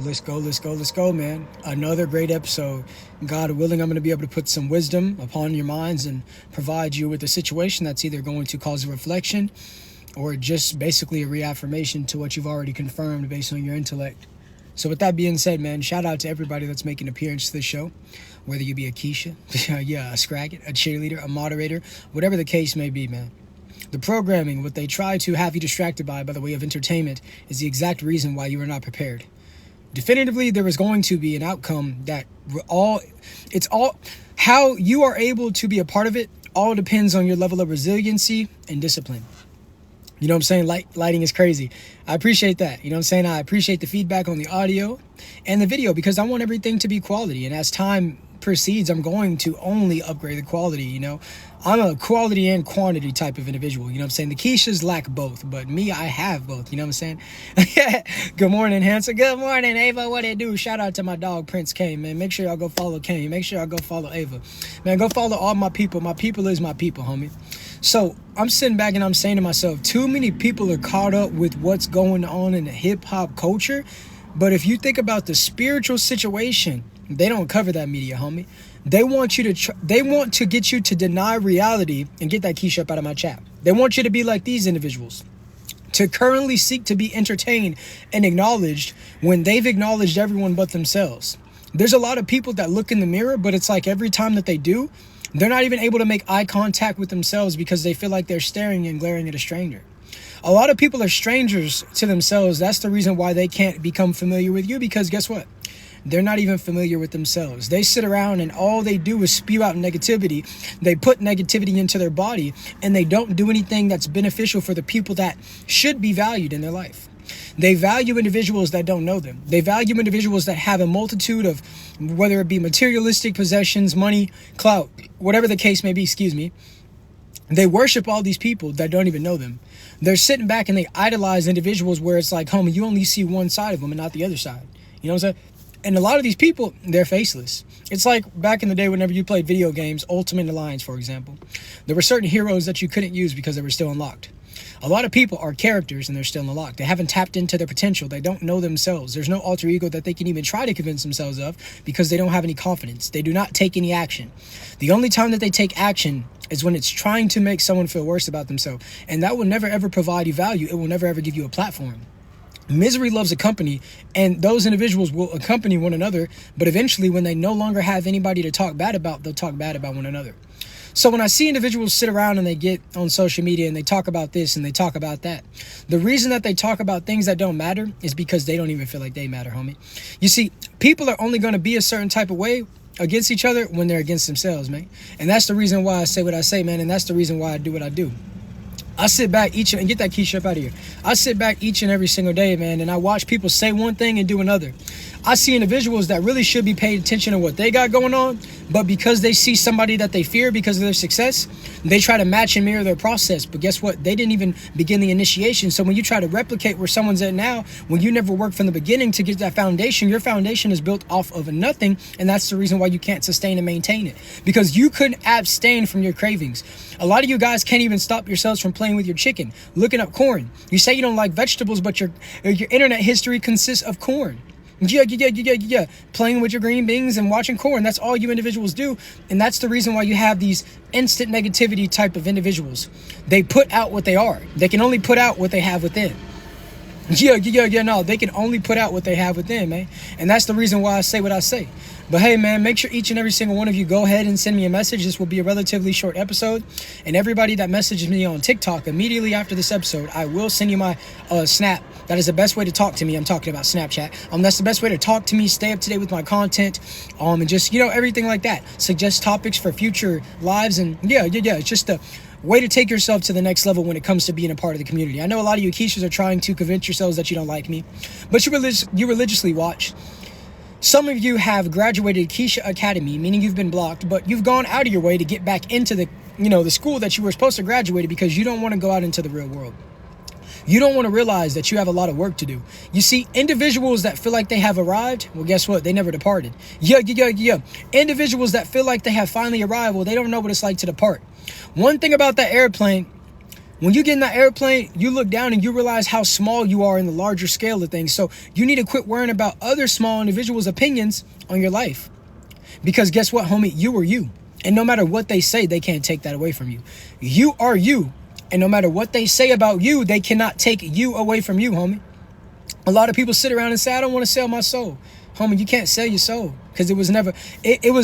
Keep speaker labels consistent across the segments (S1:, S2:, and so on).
S1: Let's go, man. Another great episode. God willing, I'm going to be able to put some wisdom upon your minds and provide you with a situation that's either going to cause a reflection or just basically a reaffirmation to what you've already confirmed based on your intellect. So with that being said, man, shout out to everybody that's making an appearance to the show, whether you be a Keisha, a Scraggett, a cheerleader, a moderator, whatever the case may be, man. The programming, what they try to have you distracted by the way of entertainment, is the exact reason why you are not prepared. Definitively, there is going to be an outcome that how you are able to be a part of it all depends on your level of resiliency and discipline. You know what I'm saying? Lighting is crazy. I appreciate that. You know what I'm saying? I appreciate the feedback on the audio and the video because I want everything to be quality. And as time proceeds, I'm going to only upgrade the quality, you know. I'm a quality and quantity type of individual, you know what I'm saying? The Keishas lack both, but me, I have both, you know what I'm saying? Good morning, Hanson. Good morning, Ava. What it do? Shout out to my dog, Prince Kane, man. Make sure y'all go follow Kane. Make sure y'all go follow Ava. Man, go follow all my people. My people is my people, homie. So I'm sitting back and I'm saying to myself, too many people are caught up with what's going on in the hip-hop culture, but if you think about the spiritual situation, they don't cover that media, homie. They want you to they want to get you to deny reality and get that Keisha up out of my chat. They want you to be like these individuals, to currently seek to be entertained and acknowledged when they've acknowledged everyone but themselves. There's a lot of people that look in the mirror, but it's like every time that they do, they're not even able to make eye contact with themselves because they feel like they're staring and glaring at a stranger. A lot of people are strangers to themselves. That's the reason why they can't become familiar with you, because guess what? They're not even familiar with themselves. They sit around and all they do is spew out negativity. They put negativity into their body and they don't do anything that's beneficial for the people that should be valued in their life. They value individuals that don't know them. They value individuals that have a multitude of, whether it be materialistic possessions, money, clout, whatever the case may be, They worship all these people that don't even know them. They're sitting back and they idolize individuals where it's like, homie, you only see one side of them and not the other side. You know what I'm saying? And a lot of these people, they're faceless. It's like back in the day whenever you played video games, Ultimate Alliance, for example. There were certain heroes that you couldn't use because they were still unlocked. A lot of people are characters and they're still unlocked. They haven't tapped into their potential. They don't know themselves. There's no alter ego that they can even try to convince themselves of because they don't have any confidence. They do not take any action. The only time that they take action is when it's trying to make someone feel worse about themselves. And that will never ever provide you value. It will never ever give you a platform. Misery loves a company, and those individuals will accompany one another, but eventually when they no longer have anybody to talk bad about, they'll talk bad about one another. So when I see individuals sit around and they get on social media and they talk about this and they talk about that, the reason that they talk about things that don't matter is because they don't even feel like they matter, homie. You see, people are only going to be a certain type of way against each other when they're against themselves, man. And that's the reason why I say what I say, man, and that's the reason why I do what I do. I sit back and get that Keisha up out of here. I sit back each and every single day, man, and I watch people say one thing and do another. I see individuals that really should be paying attention to what they got going on, but because they see somebody that they fear because of their success, they try to match and mirror their process. But guess what? They didn't even begin the initiation. So when you try to replicate where someone's at now, when you never worked from the beginning to get that foundation, your foundation is built off of nothing, and that's the reason why you can't sustain and maintain it. Because you couldn't abstain from your cravings. A lot of you guys can't even stop yourselves from playing with your chicken, looking up corn. You say you don't like vegetables, but your internet history consists of corn. Yeah. Playing with your green beans and watching corn. That's all you individuals do. And that's the reason why you have these instant negativity type of individuals. They put out what they are. They can only put out what they have within. No, they can only put out what they have within, man. And that's the reason why I say what I say. But hey, man, make sure each and every single one of you go ahead and send me a message. This will be a relatively short episode. And everybody that messages me on TikTok immediately after this episode, I will send you my snap. That is the best way to talk to me. I'm talking about Snapchat. That's the best way to talk to me, stay up to date with my content, and just, everything like that. Suggest topics for future lives. And it's just a way to take yourself to the next level when it comes to being a part of the community. I know a lot of you Keishas are trying to convince yourselves that you don't like me, but you religiously watch. Some of you have graduated Keisha Academy, meaning you've been blocked, but you've gone out of your way to get back into the school that you were supposed to graduate because you don't want to go out into the real world. You don't want to realize that you have a lot of work to do. You see, individuals that feel like they have arrived, well, guess what? They never departed. Individuals that feel like they have finally arrived, well, they don't know what it's like to depart. One thing about that airplane, When you get in that airplane, you look down and you realize how small you are in the larger scale of things. So you need to quit worrying about other small individuals' opinions on your life. Because guess what, homie? You are you. And no matter what they say, they can't take that away from you. You are you. And no matter what they say about you, they cannot take you away from you, homie. A lot of people sit around and say, I don't want to sell my soul. Homie, you can't sell your soul because it was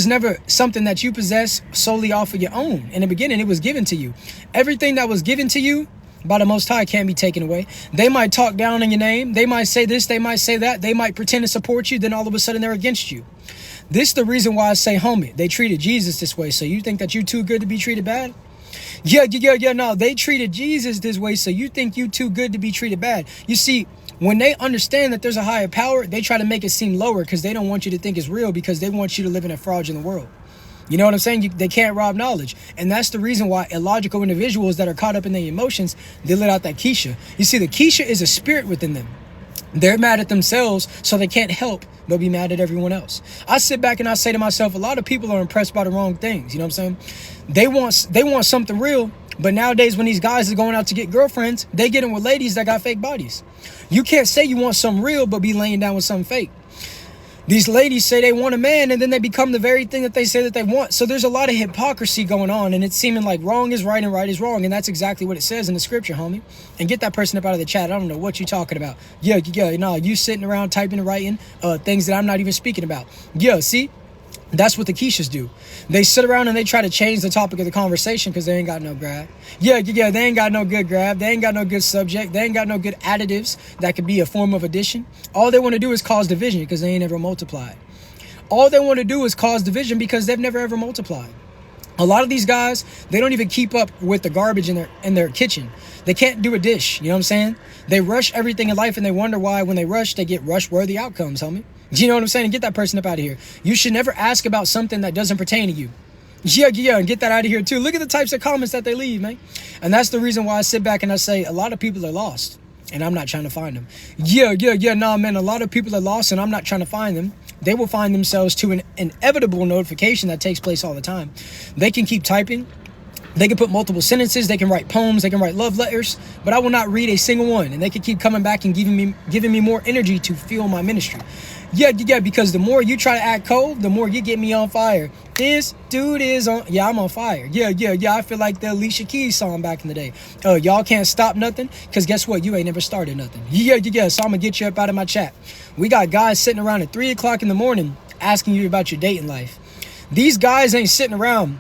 S1: never something that you possess solely off of your own. In the beginning, it was given to you. Everything that was given to you by the Most High can't be taken away. They might talk down on your name. They might say this. They might say that. They might pretend to support you. Then all of a sudden they're against you. This is the reason why I say, homie, they treated Jesus this way. So you think that you too good to be treated bad? Yeah. No, they treated Jesus this way. So you think you too good to be treated bad. You see, when they understand that there's a higher power, they try to make it seem lower because they don't want you to think it's real, because they want you to live in a fraudulent world. You know what I'm saying? They can't rob knowledge. And that's the reason why illogical individuals that are caught up in their emotions, they let out that Keisha. You see, the Keisha is a spirit within them. They're mad at themselves, so they can't help but be mad at everyone else. I sit back and I say to myself, a lot of people are impressed by the wrong things. You know what I'm saying? They want something real. But nowadays, when these guys are going out to get girlfriends, they get in with ladies that got fake bodies. You can't say you want something real, but be laying down with something fake. These ladies say they want a man, and then they become the very thing that they say that they want. So there's a lot of hypocrisy going on, and it's seeming like wrong is right and right is wrong. And that's exactly what it says in the scripture, homie. And get that person up out of the chat. I don't know what you're talking about. Yeah, no, you sitting around typing and writing things that I'm not even speaking about. Yeah, see? That's what the Keishas do. They sit around and they try to change the topic of the conversation because they ain't got no grab. Yeah, they ain't got no good grab. They ain't got no good subject. They ain't got no good additives that could be a form of addition. All they want to do is cause division because they ain't ever multiplied. All they want to do is cause division because they've never ever multiplied. A lot of these guys, they don't even keep up with the garbage in their kitchen. They can't do a dish. You know what I'm saying? They rush everything in life and they wonder why when they rush, they get rush-worthy outcomes, homie. You know what I'm saying? Get that person up out of here. You should never ask about something that doesn't pertain to you. Yeah, and get that out of here too. Look at the types of comments that they leave, man. And that's the reason why I sit back and I say a lot of people are lost and I'm not trying to find them. Nah, man, a lot of people are lost and I'm not trying to find them. They will find themselves to an inevitable notification that takes place all the time. They can keep typing. They can put multiple sentences. They can write poems. They can write love letters. But I will not read a single one. And they can keep coming back and giving me more energy to fuel my ministry. Yeah, because the more you try to act cold, the more you get me on fire. This dude is on. Yeah, I'm on fire. Yeah. I feel like the Alicia Keys song back in the day. Y'all can't stop nothing. Because guess what? You ain't never started nothing. Yeah. So I'm going to get you up out of my chat. We got guys sitting around at 3 o'clock in the morning asking you about your dating life. These guys ain't sitting around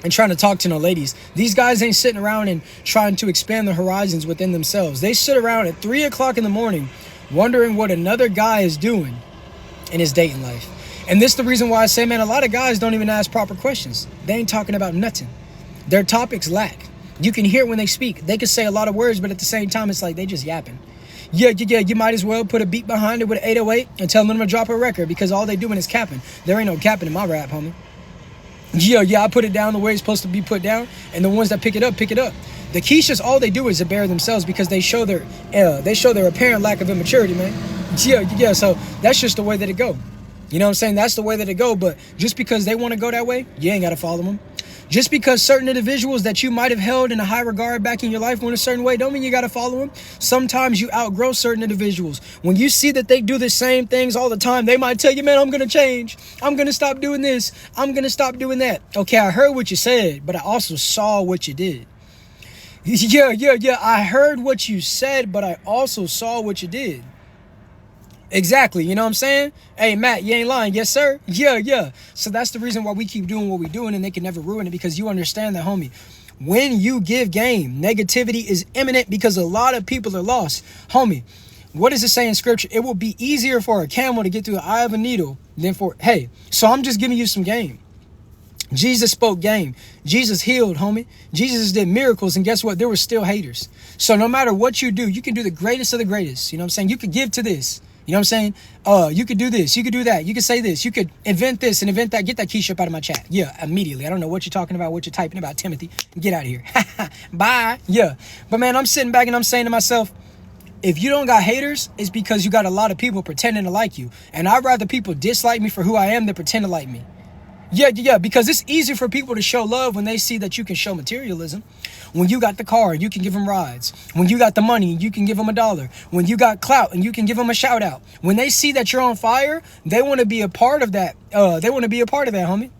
S1: and trying to talk to no ladies. These guys ain't sitting around and trying to expand their horizons within themselves. They sit around at 3 o'clock in the morning wondering what another guy is doing in his dating life. And this is the reason why I say, man, a lot of guys don't even ask proper questions. They ain't talking about nothing. Their topics lack. You can hear it when they speak. They can say a lot of words, but at the same time, it's like they just yapping. Yeah, you might as well put a beat behind it with an 808 and tell them to drop a record because all they doing is capping. There ain't no capping in my rap, homie. Yeah, I put it down the way it's supposed to be put down, and the ones that pick it up, pick it up. The Keishas, all they do is embarrass themselves because they show their apparent lack of immaturity, man. Yeah, so that's just the way that it go. You know what I'm saying? That's the way that it go, but just because they want to go that way, you ain't got to follow them. Just because certain individuals that you might have held in a high regard back in your life went a certain way, don't mean you got to follow them. Sometimes you outgrow certain individuals. When you see that they do the same things all the time, they might tell you, man, I'm going to change. I'm going to stop doing this. I'm going to stop doing that. Okay, I heard what you said, but I also saw what you did. Yeah, I heard what you said, but I also saw what you did. Exactly. You know what I'm saying? Hey, Matt, you ain't lying. Yes, sir. Yeah. So that's the reason why we keep doing what we're doing and they can never ruin it because you understand that, homie. When you give game, negativity is imminent because a lot of people are lost. Homie, what does it say in scripture? It will be easier for a camel to get through the eye of a needle than for... Hey, so I'm just giving you some game. Jesus spoke game. Jesus healed, homie. Jesus did miracles, and guess what? There were still haters. So no matter what you do, you can do the greatest of the greatest. You know what I'm saying? You could give to this. You know what I'm saying? You could do this. You could do that. You could say this. You could invent this and invent that. Get that Keisha up out of my chat. Yeah, immediately. I don't know what you're talking about, what you're typing about, Timothy. Get out of here. Bye. Yeah. But, man, I'm sitting back and I'm saying to myself, if you don't got haters, it's because you got a lot of people pretending to like you. And I'd rather people dislike me for who I am than pretend to like me. Yeah, because it's easy for people to show love when they see that you can show materialism. When you got the car, you can give them rides. When you got the money, you can give them $1. When you got clout, and you can give them a shout out. When they see that you're on fire, they want to be a part of that. Homie.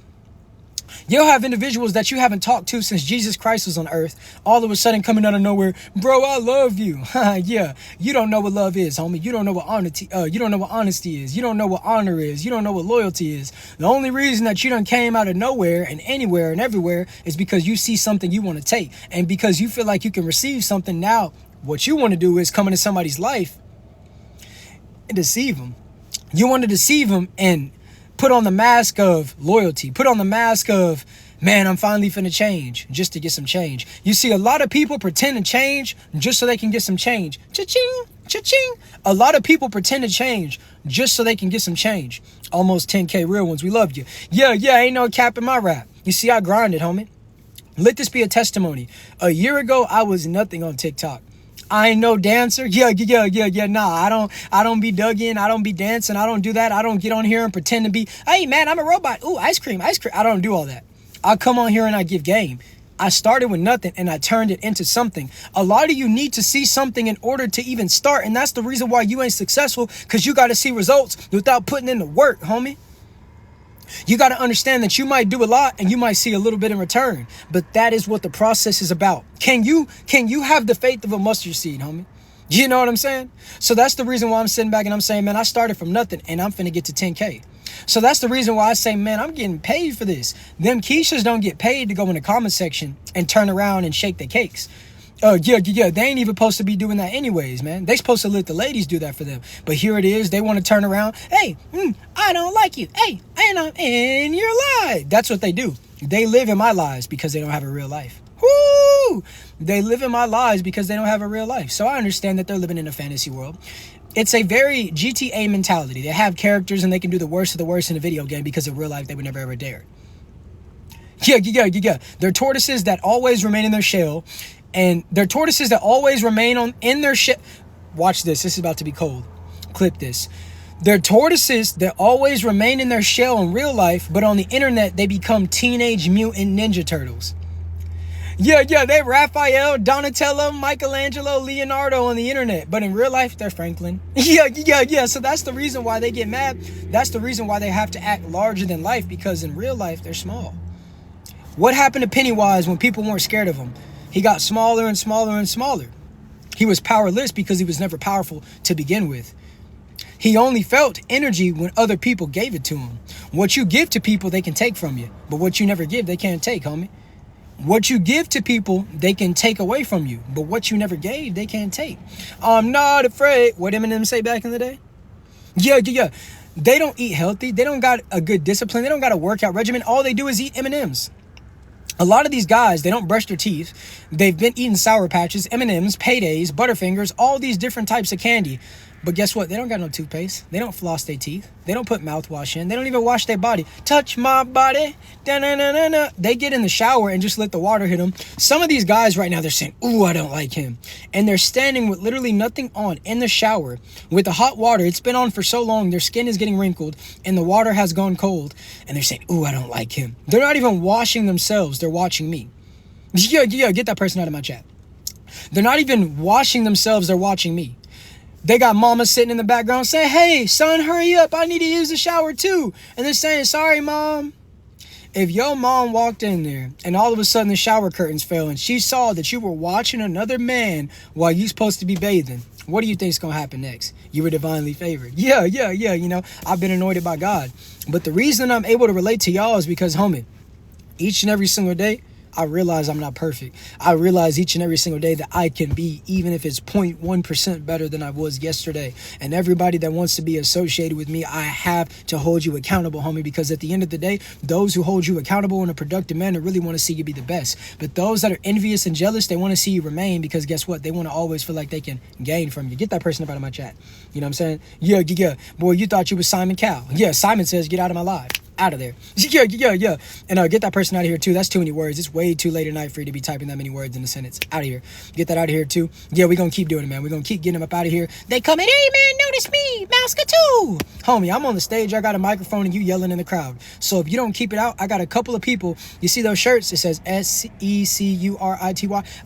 S1: You'll have individuals that you haven't talked to since Jesus Christ was on earth, all of a sudden coming out of nowhere, bro, I love you. Yeah, you don't know what love is, homie. You don't know what honesty. You don't know what honesty is. You don't know what honor is. You don't know what loyalty is. The only reason that you done came out of nowhere and anywhere and everywhere is because you see something you want to take, and because you feel like you can receive something. Now, what you want to do is come into somebody's life and deceive them. You want to deceive them and put on the mask of loyalty, put on the mask of, man, I'm finally finna change, just to get some change. You see, a lot of people pretend to change just so they can get some change. Cha-ching, cha-ching. A lot of people pretend to change just so they can get some change. Almost 10K real ones, we love you. Yeah, ain't no cap in my rap. You see, I grinded, homie. Let this be a testimony. A year ago, I was nothing on TikTok. I ain't no dancer. Yeah. Nah, I don't be dug in. I don't be dancing. I don't do that. I don't get on here and pretend to be, hey man, I'm a robot. Ooh, ice cream. I don't do all that. I come on here and I give game. I started with nothing and I turned it into something. A lot of you need to see something in order to even start. And that's the reason why you ain't successful, because you got to see results without putting in the work, homie. You got to understand that you might do a lot and you might see a little bit in return, but that is what the process is about. Can you have the faith of a mustard seed, homie? You know what I'm saying? So that's the reason why I'm sitting back and I'm saying, man, I started from nothing and I'm finna get to 10K. So that's the reason why I say, man, I'm getting paid for this. Them Keishas don't get paid to go in the comment section and turn around and shake their cakes. Yeah. They ain't even supposed to be doing that anyways, man. They supposed to let the ladies do that for them. But here it is. They want to turn around. Hey, I don't like you. Hey, and I'm in your life. That's what they do. They live in my lives because they don't have a real life. Woo! They live in my lives because they don't have a real life. So I understand that they're living in a fantasy world. It's a very GTA mentality. They have characters and they can do the worst of the worst in a video game because in real life they would never ever dare. Yeah. They're tortoises that always remain in their shell. And they're tortoises that always remain in their shell. Watch this. This is about to be cold. Clip this. They're tortoises that always remain in their shell in real life, but on the internet, they become teenage mutant ninja turtles. Yeah, they Raphael, Donatello, Michelangelo, Leonardo on the internet, but in real life, they're Franklin. Yeah. So that's the reason why they get mad. That's the reason why they have to act larger than life, because in real life, they're small. What happened to Pennywise when people weren't scared of him? He got smaller and smaller and smaller. He was powerless because he was never powerful to begin with. He only felt energy when other people gave it to him. What you give to people, they can take from you. But what you never give, they can't take, homie. What you give to people, they can take away from you. But what you never gave, they can't take. I'm not afraid. What Eminem say back in the day? Yeah. They don't eat healthy. They don't got a good discipline. They don't got a workout regimen. All they do is eat M&Ms. A lot of these guys, they don't brush their teeth. They've been eating Sour Patches, M&Ms, Paydays, Butterfingers, all these different types of candy. But guess what? They don't got no toothpaste. They don't floss their teeth. They don't put mouthwash in. They don't even wash their body. Touch my body. Da-na-na-na-na. They get in the shower and just let the water hit them. Some of these guys right now, they're saying, ooh, I don't like him. And they're standing with literally nothing on in the shower with the hot water. It's been on for so long. Their skin is getting wrinkled and the water has gone cold. And they're saying, ooh, I don't like him. They're not even washing themselves. They're watching me. Yeah, get that person out of my chat. They're not even washing themselves. They're watching me. They got mama sitting in the background saying, hey, son, hurry up. I need to use the shower too. And they're saying, sorry, mom. If your mom walked in there and all of a sudden the shower curtains fell and she saw that you were watching another man while you're supposed to be bathing, what do you think is going to happen next? You were divinely favored. Yeah. You know, I've been anointed by God. But the reason I'm able to relate to y'all is because, homie, each and every single day, I realize I'm not perfect. I realize each and every single day that I can be, even if it's 0.1% better than I was yesterday. And everybody that wants to be associated with me, I have to hold you accountable, homie, because at the end of the day, those who hold you accountable in a productive manner really want to see you be the best. But those that are envious and jealous, they want to see you remain, because guess what? They want to always feel like they can gain from you. Get that person up out of my chat. You know what I'm saying? Yeah. Boy, you thought you was Simon Cowell. Yeah, Simon says, get out of my life. Out of there. Yeah. And get that person out of here too. That's too many words. It's way too late at night for you to be typing that many words in a sentence. Out of here. Get that out of here too. Yeah, we're going to keep doing it, man. We're going to keep getting them up out of here. They come in, hey, man, notice me, Maxxkii too. Homie, I'm on the stage. I got a microphone and you yelling in the crowd. So if you don't keep it out, I got a couple of people. You see those shirts? It says SECURITY.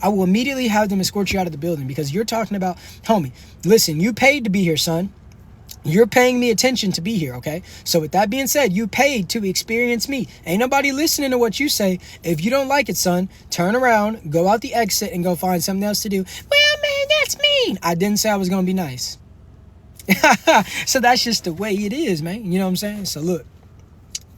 S1: I will immediately have them escort you out of the building because you're talking about, homie, listen, you paid to be here, son. You're paying me attention to be here, okay? So with that being said, you paid to experience me. Ain't nobody listening to what you say. If you don't like it, son, turn around, go out the exit, and go find something else to do. Well, man, that's mean. I didn't say I was going to be nice. So that's just the way it is, man. You know what I'm saying? So look.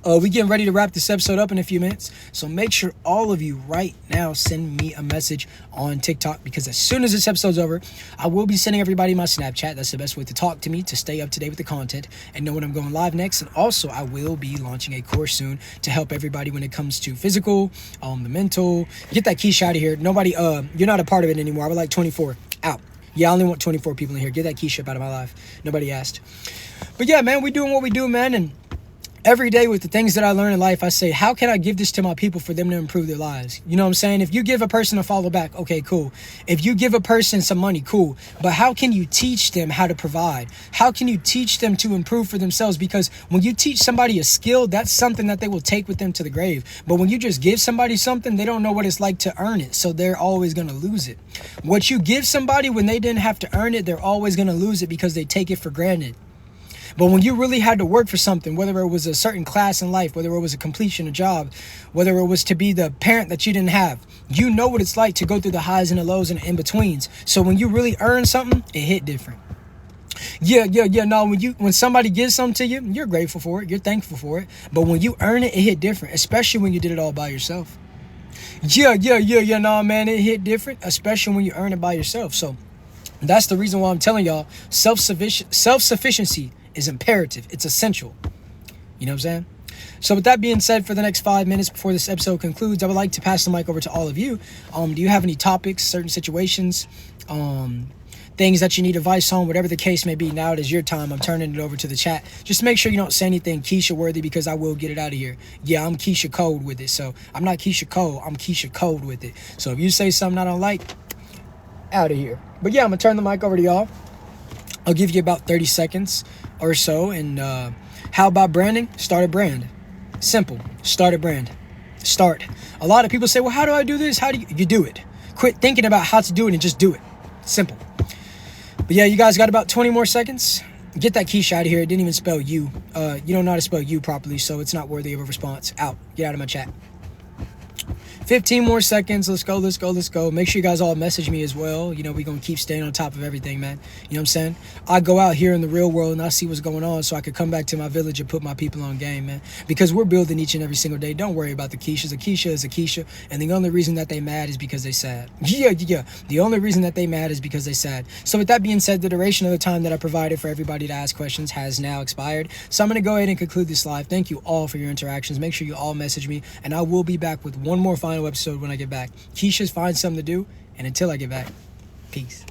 S1: We getting ready to wrap this episode up in a few minutes. So make sure all of you right now send me a message on TikTok because as soon as this episode's over, I will be sending everybody my Snapchat. That's the best way to talk to me, to stay up to date with the content and know when I'm going live next. And also, I will be launching a course soon to help everybody when it comes to physical, the mental. Get that Keisha out of here. Nobody, you're not a part of it anymore. I would like 24 out. Yeah, I only want 24 people in here. Get that Keisha out of my life. Nobody asked. But yeah, man, we doing what we do, man. And every day with the things that I learn in life, I say, how can I give this to my people for them to improve their lives? You know what I'm saying? If you give a person a follow back, okay, cool. If you give a person some money, cool. But how can you teach them how to provide? How can you teach them to improve for themselves? Because when you teach somebody a skill, that's something that they will take with them to the grave. But when you just give somebody something, they don't know what it's like to earn it. So they're always going to lose it. What you give somebody when they didn't have to earn it, they're always going to lose it because they take it for granted. But when you really had to work for something, whether it was a certain class in life, whether it was a completion, a job, whether it was to be the parent that you didn't have, you know what it's like to go through the highs and the lows and the in-betweens. So when you really earn something, it hit different. Yeah. No, when somebody gives something to you, you're grateful for it. You're thankful for it. But when you earn it, it hit different, especially when you did it all by yourself. Yeah. No, man, it hit different, especially when you earn it by yourself. So that's the reason why I'm telling y'all self-sufficiency is imperative. It's essential. You know what I'm saying? So with that being said, for the next 5 minutes before this episode concludes, I would like to pass the mic over to all of you. Do you have any topics, certain situations, things that you need advice on, whatever the case may be? Now it is your time. I'm turning it over to the chat. Just make sure you don't say anything Keisha worthy because I will get it out of here. Yeah, I'm Keisha Code with it. So I'm not Keisha Cole. I'm Keisha Code with it. So if you say something I don't like, out of here. But yeah, I'm going to turn the mic over to y'all. I'll give you about 30 seconds or so. And how about branding? Start a brand. Simple. Start a brand. Start. A lot of people say, well, how do I do this? How do you do it? Quit thinking about how to do it and just do it. Simple. But yeah, you guys got about 20 more seconds. Get that Keisha out of here. It didn't even spell you. You don't know how to spell you properly, so it's not worthy of a response. Out. Get out of my chat. 15 more seconds. Let's go. Make sure you guys all message me as well. You know, we're going to keep staying on top of everything, man. You know what I'm saying? I go out here in the real world and I see what's going on so I could come back to my village and put my people on game, man. Because we're building each and every single day. Don't worry about the Keishas. A Keisha is a Keisha. And the only reason that they mad is because they sad. Yeah. The only reason that they mad is because they sad. So with that being said, the duration of the time that I provided for everybody to ask questions has now expired. So I'm going to go ahead and conclude this live. Thank you all for your interactions. Make sure you all message me. And I will be back with one more final episode when I get back. Keisha's find something to do, and until I get back, peace.